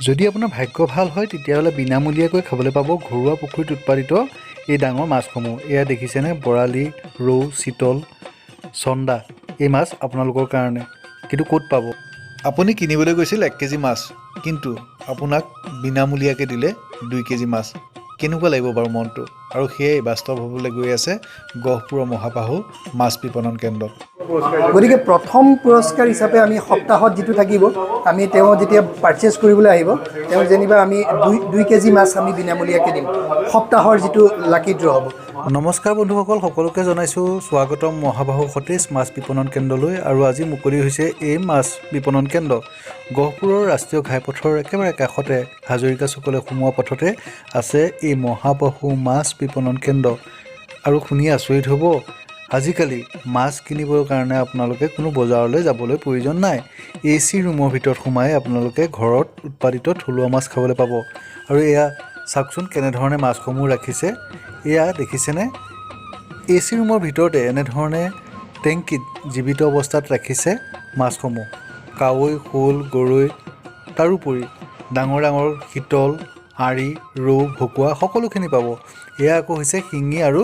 যদি আপোনাৰ ভাগ্য ভাল হয় তেতিয়াহ'লে বিনামূলীয়াকৈ খাবলৈ পাব ঘৰুৱা পুখুৰীত উৎপাদিত এই ডাঙৰ মাছসমূহ। এয়া দেখিছেনে, বৰালি, ৰৌ, চিতল, চন্দা। এই মাছ আপোনালোকৰ কাৰণে। কিন্তু ক'ত পাব? আপুনি কিনিবলৈ গৈছিল 1 কেজি মাছ, কিন্তু আপোনাক বিনামূলীয়াকৈ দিলে 2 কেজি মাছ। কেনেকুৱা লাগিব বাৰু মনটো? আৰু সেয়াই বাস্তৱ হ'বলৈ গৈ আছে গহপুৰৰ মহাবাহু মাছ বিপণন কেন্দ্ৰত। গতিকে প্ৰথম পুৰস্কাৰ হিচাপে আমি সপ্তাহত যিটো থাকিব, আমি তেওঁ যেতিয়া পাৰ্চেছ কৰিবলৈ আহিব, তেওঁ যেনিবা আমি 2 কেজি মাছ আমি বিনামূলীয়াকৈ দিম। সপ্তাহৰ যিটো লাকি ড্ৰ হ'ব। নমস্কাৰ বন্ধুসকল, সকলোকে জনাইছোঁ স্বাগতম মহাবাহু সতেজ মাছ বিপণন কেন্দ্ৰলৈ। আৰু আজি মুকলি হৈছে এই মাছ বিপণন কেন্দ্ৰ। গহপুৰৰ ৰাষ্ট্ৰীয় ঘাইপথৰ একেবাৰে কাষতে হাজৰিকা চুকলৈ সোমোৱা পথতে আছে এই মহাবাহু মাছ বিপণন কেন্দ্ৰ। আৰু শুনি আচৰিত হ'ব, আজিকালি মাছ কিনিবৰ কাৰণে আপোনালোকে কোনো বজাৰলৈ যাবলৈ প্ৰয়োজন নাই। AC ৰুমৰ ভিতৰত সোমাই আপোনালোকে ঘৰত উৎপাদিত থলুৱা মাছ খাবলৈ পাব। আৰু এয়া চাওকচোন কেনেধৰণে মাছসমূহ ৰাখিছে। এয়া দেখিছেনে, AC ৰুমৰ ভিতৰতে এনেধৰণে টেংকিত জীৱিত অৱস্থাত ৰাখিছে মাছসমূহ। কাৱৈ, শ'ল, গৰৈ, তাৰোপৰি ডাঙৰ ডাঙৰ শীতল, আৰি, ৰৌ, ভকুৱা সকলোখিনি পাব। এয়া আকৌ হৈছে শিঙি আৰু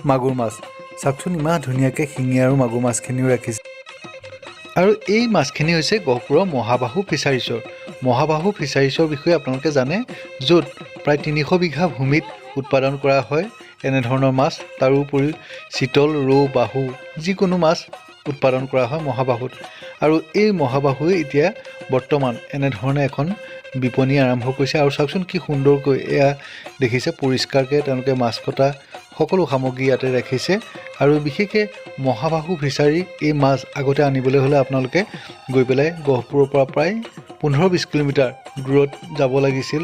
মাগুৰ মাছ। চাওকচোন ইমান ধুনীয়াকৈ শিঙি আৰু মাগুৰ মাছখিনিও ৰাখিছে। আৰু এই মাছখিনি হৈছে গহপুৰৰ মহাবাহু ফিচাৰিছৰ। মহাবাহু ফিচাৰিছৰ বিষয়ে আপোনালোকে জানে, য'ত প্ৰায় 300 বিঘা ভূমিত উৎপাদন কৰা হয় এনেধৰণৰ মাছ। তাৰোপৰি চিতল, ৰৌ, বাহু যিকোনো মাছ উৎপাদন কৰা হয় মহাবাহুত। আৰু এই মহাবাহুৱে এতিয়া বৰ্তমান এনেধৰণে এখন বিপণী আৰম্ভ কৰিছে। আৰু চাওকচোন কি সুন্দৰকৈ এয়া দেখিছে, পৰিষ্কাৰকৈ তেওঁলোকে মাছ কটা সকলো সামগ্ৰী ইয়াতে ৰাখিছে। আৰু বিশেষকৈ মহাবাহু ফিচাৰী এই মাছ আগতে আনিবলৈ হ'লে আপোনালোকে গৈ পেলাই গহপুৰৰ পৰা প্ৰায় 15-20 কিলোমিটাৰ দূৰত যাব লাগিছিল।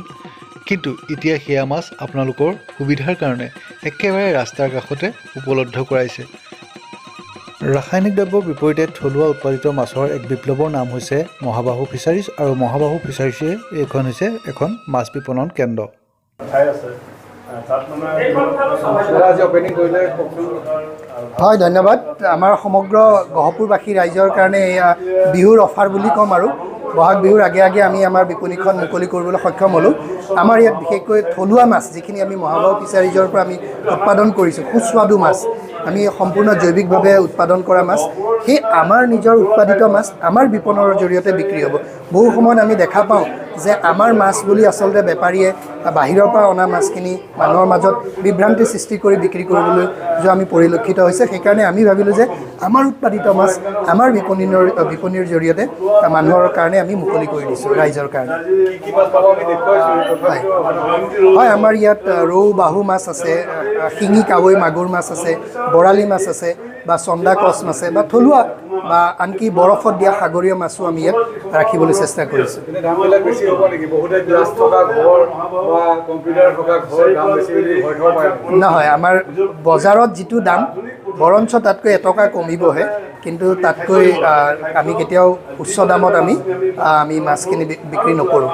কিন্তু এতিয়া সেয়া মাছ আপোনালোকৰ সুবিধাৰ কাৰণে একেবাৰে ৰাস্তাৰ কাষতে উপলব্ধ কৰাইছে। ৰাসায়নিক দ্ৰব্যৰ বিপৰীতে থলুৱা উৎপাদিত মাছৰ এক বিপ্লৱৰ নাম হৈছে মহাবাহু ফিচাৰিজ। আৰু মহাবাহু ফিচাৰিছে এইখন হৈছে এখন মাছ বিপণন কেন্দ্ৰ। হয়, ধন্যবাদ। আমাৰ সমগ্ৰ গহপুৰবাসী ৰাইজৰ কাৰণে এয়া বিহুৰ অফাৰ বুলি ক'ম। আৰু বহাগ বিহুৰ আগে আগে আমি আমাৰ বিপণীখন মুকলি কৰিবলৈ সক্ষম হ'লোঁ। আমাৰ ইয়াত বিশেষকৈ থলুৱা মাছ, যিখিনি আমি মহাবাহু ফিচাৰিজৰ পৰা আমি উৎপাদন কৰিছোঁ, সুস্বাদু মাছ, আমি সম্পূৰ্ণ জৈৱিকভাৱে উৎপাদন কৰা মাছ, সেই আমাৰ নিজৰ উৎপাদিত মাছ আমাৰ বিপণনৰ জৰিয়তে বিক্ৰী হ'ব। বহু সময়ত আমি দেখা পাওঁ যে আমাৰ মাছ বুলি আচলতে বেপাৰীয়ে বাহিৰৰ পৰা অনা মাছখিনি মানুহৰ মাজত বিভ্ৰান্তি সৃষ্টি কৰি বিক্ৰী কৰিবলৈ যোৱা আমি পৰিলক্ষিত হৈছে। সেইকাৰণে আমি ভাবিলোঁ যে আমাৰ উৎপাদিত মাছ আমাৰ বিপণীৰ জৰিয়তে মানুহৰ কাৰণে আমি মুকলি কৰি দিছোঁ, ৰাইজৰ কাৰণে। হয়, আমাৰ ইয়াত ৰৌ, বাহু মাছ আছে, শিঙি, কাৱৈ, মাগুৰ মাছ আছে, বৰালি মাছ আছে, বা চন্দা কচ মাছ আছে, বা থলুৱা বা আনকি বৰফত দিয়া সাগৰীয় মাছো আমি ইয়াত ৰাখিবলৈ চেষ্টা কৰিছোঁ। নহয়, আমাৰ বজাৰত যিটো দাম বৰঞ্চ তাতকৈ এটকা কমিবহে, কিন্তু তাতকৈ আমি কেতিয়াও উচ্চ দামত আমি মাছখিনি বিক্ৰী নকৰোঁ।